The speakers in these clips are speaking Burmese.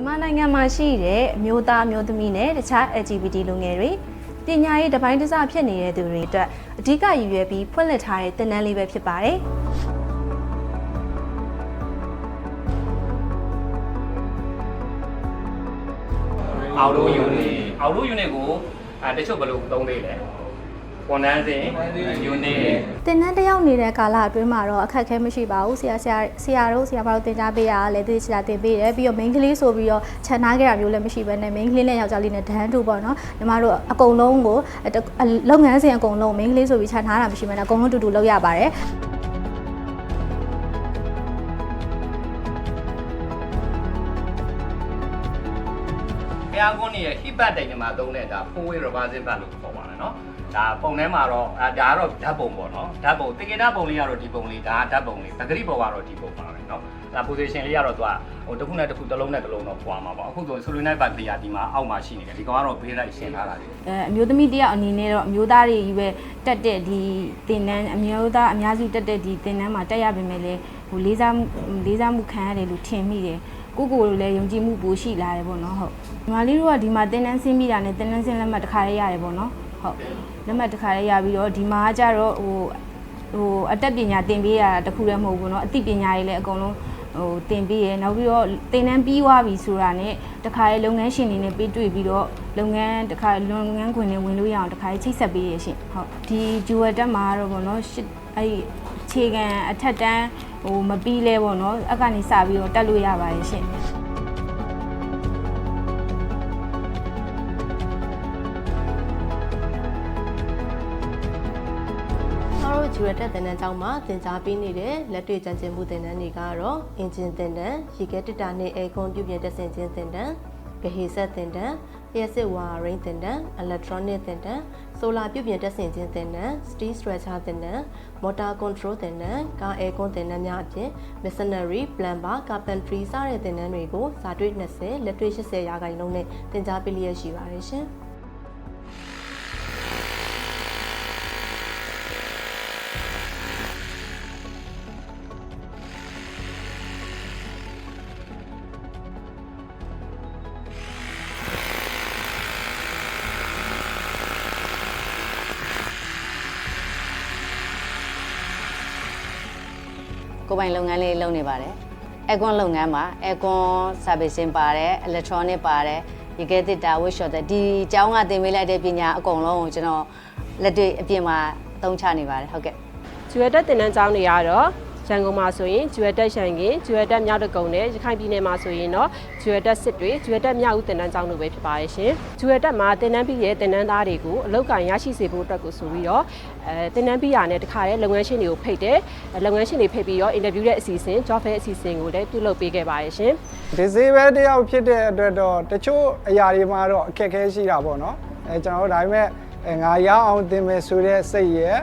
မြန်မာနိုင်ငံမှာရှိတဲ့မျိုးသားမျိုးသမီးနဲ့တခြား LGBT လူငယ်တွေပညာရေးတစ်ပိုင်းတစ်စဖြစ်နေတဲ့သူတွေအတွက်အဓိကရည်ရွယ်ပြီးဖွင့်လှစ်ထားတဲ့သင်တန်းလေးပဲဖြစ်ပါတယ်။အော်လိုယူနစ်ကိုတချို့ဘယ်လိုသုံးသေးလဲဝန်ထမ်းစဉ်ယူနစ်သင်တန်းတစ်ယောက်နေတဲ့ကာလအတွင်းမှာတော့အခက်အခဲမရှိပါဘူးဆရာတို့မတို့သင်ကြားပေးရတာလည်းသိချာတင်ပေးတယ်ပြီးတော့ main ကလေးဆိုပြီးတော့ခြံထားခဲ့တာမျိုးလည်းမရှိဘဲနဲ့ main ကလေးနဲ့ယောက်ျားလေးနဲ့ဒန်းတူပေါ့နော်ညီမတို့အကုန်လုံးကိုလုပ်ငန်းစဉ်အကုန်လုံး main ကလေးဆိုပြီးခြံထားတာမရှိဘဲနဲ့အကုန်လုံးတူတူလုပ်ရပါတယ်အားကုန်းရဲ့ hip pad တိုင်မှာသုံးတဲ့ဒါ four way reversing pad လို့ခေါ်ပါတယ်နော်ဒါပုံထဲမှာတော့ဒါကတော့ဓာတ်ပုံပေါ့နော်ဓာတ်ပုံတကယ်ဓာတ်ပုံလေးကတော့ဒီပုံလေးဒါဓာတ်ပုံလေးပဂတိပေါ်ကတော့ဒီပုံပါပဲနော်ဒါ position လေးကတော့သူကတစ်ခုနဲ့တစ်ခုတစ်လုံးနဲ့တစ်လုံးတော့ပွားမှာပေါ့အခုဆို solenoid battery ဒီမှာအောက်မှာရှိနေတယ်ဒီကောင်ကတော့ဘေးလိုက်ရှင်းထားတာလေအမျိုးသမီးတယောက်အနေနဲ့တော့အမျိုးသားတွေကြီးပဲတက်တဲ့ဒီသင်တန်းအမျိုးသားအများစုတက်တဲ့ဒီသင်တန်းမှာတက်ရပါမယ်လေလေးစားမှုခံရတယ်လို့ထင်မိတယ်ကိုလည်းယုံကြည်မှုပိုရှိလာတယ်ပေါ့နော်ဟုတ်ညီမလေးတို့ကဒီမှာသင်တန်းဆင်းပြီးတာနဲ့သင်တန်းဆင်းလက်မှတ်တစ်ခါလေးရတယ်ပေါ့နော်ဟုတ်လက်မှတ်တစ်ခါလေးရပြီးတော့ဒီမှာကျတော့အတတ်ပညာသင်ပေးရတာတခုလည်းမဟုတ်ဘူးเนาะအသိပညာတွေလည်းအကုန်လုံးသင်ပေးရနောက်ပြီးတော့သင်တန်းပြီးသွားပြီဆိုတာနဲ့တခါလေးလုပ်ငန်းရှင်တွေနဲ့ပေးတွေ့ပြီးတော့လုပ်ငန်းခွင်တွေဝင်လို့ရအောင်တခါလေးချိတ်ဆက်ပေးရရှင်ဟုတ်ဒီဂျူဝယ်တက်မှာတော့ပေါ့เนาะအဲ့ခြေခံအထက်တန်းမပြီးလဲပေါ့เนาะအကနေစပြီးတော့တက်လို့ရပါတယ်ရှင်ဂျူရတက်သင်တန်းကျောင်းမှာသင်ကြားပေးနေတဲ့လက်တွေ့ကျင့်မှုသင်တန်းတွေကတော့အင်ဂျင်သင်တန်းရေခဲတစ်တာနဲ့အေကွန်ပြုပြင်တက်ဆင်ခြင်းသင်တန်းဂဟေဆက်သင်တန်းလျှက်စစ်ဝါရိန်းသင်တန်းအီလက်ထရောနစ်သင်တန်းဆိုလာပြုပြင်တက်ဆင်ခြင်းသင်တန်းစတီးစထရက်ချာသင်တန်းမော်တာကွန်ထရိုးသင်တန်းကာအေကွန်သင်တန်းများအပြင် missionary plumber carpentry စတဲ့သင်တန်းတွေကိုစာတွေ့20လက်တွေ့80ရာခိုင်နှုန်းနဲ့သင်ကြားပေးလျက်ရှိပါတယ်ရှင်ကိုပိုင်လုပ်ငန်းလေးလုပ်နေပါတယ်။ Aircon လုပ်ငန်းမှာ Aircon servicing ပါတယ် electronic ပါတယ်ရေခဲတစ်တာ workshop ဒီအကြောင်းကသင်ပေးလိုက်တဲ့ပညာအကုန်လုံးကိုကျွန်တော်လက်တွေ့အပြင်မှာအသုံးချနေပါတယ်ဟုတ်ကဲ့ဂျူရတက်သင်တန်းကျောင်းတွေကတော့ရန်ကုန်မှာဆိုရင်ဂျူရတက်ရှန်ကင်ဂျူရတက်မြောက်တကုံနဲ့ရခိုင်ပြည်နယ်မှာဆိုရင်တော့ဂျူရတက်စစ်တွေဂျူရတက်မြောက်ဦးသင်တန်းကျောင်းတို့ပဲဖြစ်ပါရဲ့ရှင်ဂျူရတက်မှာသင်တန်းပြီးရဲ့သင်တန်းသားတွေကိုအလောက်ကန်ရရှိစေဖို့အတွက်ကိုဆိုပြီးတော့သင်တန်းပြီးရတဲ့တခါတည်းလုပ်ငန်းရှင်တွေကိုဖိတ်တယ်လုပ်ငန်းရှင်တွေဖိတ်ပြီးတော့အင်တာဗျူးတဲ့အစီအစဉ် job fair အစီအစဉ်ကိုလည်းပြုလုပ်ပေးခဲ့ပါရဲ့ရှင်ဒီဈေးပဲတယောက်ဖြစ်တဲ့အတွက်တော့တချို့အရာတွေမှာတော့အခက်အခဲရှိတာပေါ့နော်ကျွန်တော်တို့ဒါပေမဲ့ငါရအောင်သင်မယ်ဆိုတဲ့စိတ်ရဲ့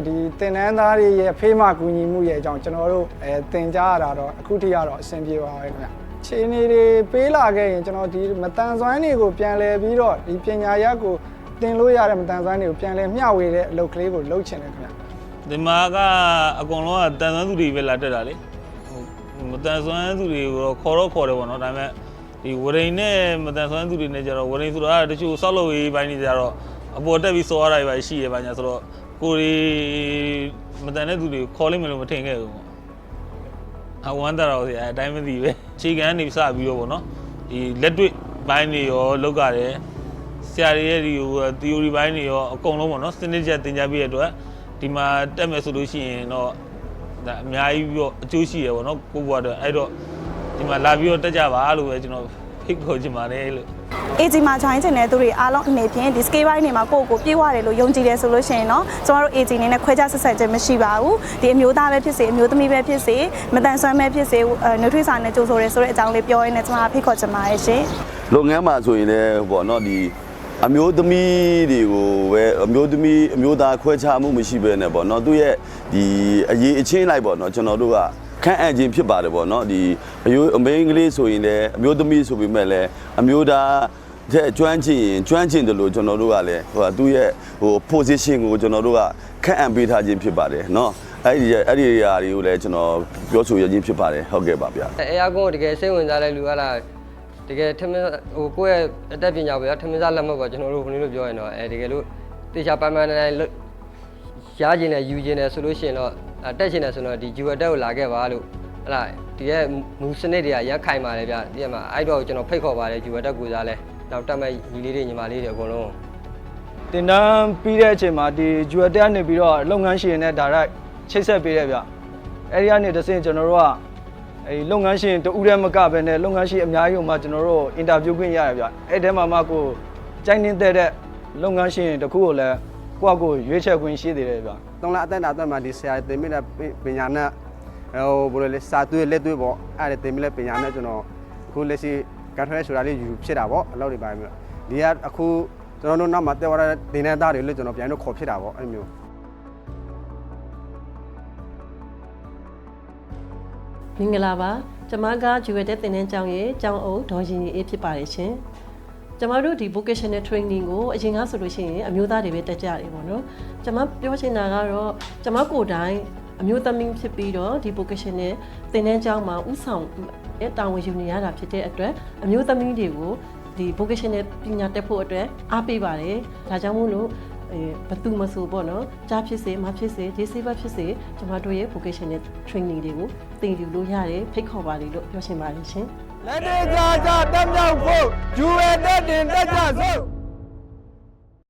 ဒီသင်တန်းသားတွေရဲ့ဖေးမကူညီမှုရဲ့အကြောင်းကျွန်တော်တို့သင်ကြားရတာတော့အခုထိကတော့အဆင်ပြေပါပဲခင်ဗျခြေနေတွေပေးလာခဲ့ရင်ကျွန်တော်ဒီမတန်ဆွမ်းတွေကိုပြန်လဲပြီးတော့ဒီပညာရပ်ကိုသင်လို့ရတဲ့မတန်ဆွမ်းတွေကိုပြန်လဲမျှဝေတဲ့အလုပ်ကလေးကိုလုပ်ချင်တယ်ခင်ဗျဒီမှာကအကုန်လုံးကတန်ဆွမ်းသူတွေပဲလာတက်တာလေမတန်ဆွမ်းသူတွေကိုခေါ်တယ်ပေါ့နော်ဒါပေမဲ့ဒီဝရိန်နဲ့မတန်ဆွမ်းသူတွေနဲ့ကြတော့ဝရိန်ဆိုတာတချို့ဆောက်လုပ်ရေးပိုင်းတွေကြတော့အပေါ်တက်ပြီးစောရတာပဲရှိရပါညာဆိုတော့ကိုရီမတန်တဲ့သူတွေခေါ်လိုက်မယ်လို့မထင်ခဲ့ဘူးပေါ့အဝမ်းတာတော့အတိုင်းမသိပဲခြေကန်းနေစပြီးတော့ပေါ့နော်ဒီလက်တွေ့ဘိုင်းတွေရောလောက်ကြတယ်ဆရာတွေရဲ့ဒီ theory ဘိုင်းတွေရောအကုန်လုံးပေါ့နော်စနစ်ကျသင်ကြားပေးရတဲ့အတွက်ဒီမှာတက်မယ်ဆိုလို့ရှိရင်တော့ဒါအများကြီးပြီးတော့အကျိုးရှိရပေါ့နော်ကိုဘွားတော့အဲ့တော့ဒီမှာလာပြီးတော့တက်ကြပါလို့ပဲကျွန်တော်ဖိတ်ခေါ်ချင်ပါတယ်လို့AG မှာ join ချင်တဲ့သူတွေအားလုံးအနေဖြင့်ဒီ scale ဘိုင်းတွေမှာကိုယ့်ကိုပြေးသွားတယ်လို့ယုံကြည်တယ်ဆိုလို့ရှိရင်เนาะကျမတို့ AG အနေနဲ့ခွဲခြားဆက်ဆံခြင်းမရှိပါဘူးဒီအမျိုးသားပဲဖြစ်စေအမျိုးသမီးပဲဖြစ်စေမတန်ဆွမ်းပဲဖြစ်စေနှုတ်ထွေးစာနဲ့ကြိုးဆိုရဲဆိုတဲ့အကြောင်းလေးပြောရင်းနဲ့ကျမဖိတ်ခေါ်ချင်ပါတယ်ရှင်လုပ်ငန်းမှာဆိုရင်လည်းပေါ့เนาะဒီအမျိုးသမီးတွေကိုပဲအမျိုးသားခွဲခြားမှုမရှိဘဲနဲ့ပေါ့เนาะသူရဲ့ဒီအရေးအချင်းလိုက်ပေါ့เนาะကျွန်တော်တို့ကခန့်အပ်ခြင်းဖြစ်ပါတယ်ပေါ့เนาะဒီအမေကလေးဆိုရင်လည်းအမျိုးသမီးဆိုပေမဲ့လည်းအမျိုးသားတဲ့ကျွမ်းကျင်တယ်လို့ကျွန်တော်တို့ကလည်းသူ့ရဲ့position ကိုကျွန်တော်တို့ကခန့်အပ်ပေးထားခြင်းဖြစ်ပါတယ်เนาะအဲ့ဒီအရာတွေကိုလည်းကျွန်တော်ပြောဆိုရခြင်းဖြစ်ပါတယ်ဟုတ်ကဲ့ပါဗျာအဲအကွန်ကိုတကယ်စိတ်ဝင်စားတဲ့လူကလား တကယ်ထမင်းဟိုကိုယ့်ရဲ့အသက်ပညာပဲထမင်းစားလက်မှတ်ပါကျွန်တော်တို့ဘယ်လိုပြောရင်တော့တကယ်လို့တေချာပန်းပန်းနိုင်ရကျင်တယ်ယူကျင်တယ်ဆိုလို့ရှိရင်တော့တက်ချင်တယ်ဆိုတော့ဒီဂျူအတက်ကိုလာခဲ့ပါလို့ဟလာဒီရဲ့မူစနစ်တွေကရက်ခိုင်ပါတယ်ဗျဒီမှာအဲ့တော့ကျွန်တော်ဖိတ်ခေါ်ပါတယ်ဂျူအတက်ကိုစားလဲနောက်တက်မဲ့ညီလေးတွေညီမလေးတွေအကုန်လုံး တင်တန်းပြီးတဲ့အချိန်မှာဒီဂျူအတက်ကနေပြီးတော့လုပ်ငန်းရှင်နဲ့ဒါရိုက်ချိတ်ဆက်ပေးတယ်ဗျအဲ့ဒီကနေတစ်ဆင့်ကျွန်တော်တို့ကလုပ်ငန်းရှင်တူဦးရဲမကပဲနဲ့လုပ်ငန်းရှင်အများကြီးမှကျွန်တော်တို့အင်တာဗျူးခွင့်ရတယ်ဗျအဲ့ထဲမှာမှကိုကြိုက်နေတဲ့လုပ်ငန်းရှင်တခုကိုလည်းကိုရွေးချယ်ခွင့်ရှိသေးတယ်ဗျ3 လအသက်တာအတွက်မှာဒီဆရာတင်မိတဲ့ပညာနဲ့ဟိုဘယ်လိုလဲစာသွေးလက်သွေးပေါ့အဲ့ဒါတင်မိတဲ့ပညာနဲ့ကျွန်တော်အခုလက်ရှိကန်ထရဲဆိုတာလေးယူဖြစ်တာပေါ့အလုပ်တွေပါမျိုးဒီကအခုကျွန်တော်တို့နောက်မှာတက်သွားတဲ့ဒင်းတဲ့သားတွေလို့ကျွန်တော်ပြန်လို့ခေါ်ဖြစ်တာပေါ့အဲ့မျိုးမင်္ဂလာပါကျမကဂျူဝဲတဲ့သင်တန်းကျောင်းရဲ့ကျောင်းအုပ်ဒေါ်ရင်အေးဖြစ်ပါတယ်ရှင်ကျမတို့ဒီ vocational training ကိုအရင်ကဆိုလို့ရှိရင်အမျိုးသားတွေပဲတက်ကြတယ်ပေါ့နော်ကျမပြောချင်တာကတော့ကျမကိုယ်တိုင်အမျိုးသမီးဖြစ်ပြီးတော့ဒီ vocational သင်တန်းကျောင်းမှာဥဆောင်တာဝန်ယူနေရတာဖြစ်တဲ့အတွက်အမျိုးသမီးတွေကိုဒီ vocational ပညာတက်ဖို့အတွက်အားပေးပါတယ်ဒါကြောင့်မို့လို့ဘသူမဆိုပေါ့နော်ကြားဖြစ်စေမဖြစ်စေဒီစေဘဖြစ်စေကျမတို့ရဲ့ vocational training တွေကိုသင်ယူလို့ရတယ်ဖိတ်ခေါ်ပါလေလို့ပြောချင်ပါတယ်ရှင်လက်တွေကြာကြာတက်မြောက်ဖို့ဂျူဝဲတက်တင်တက်ကြစို့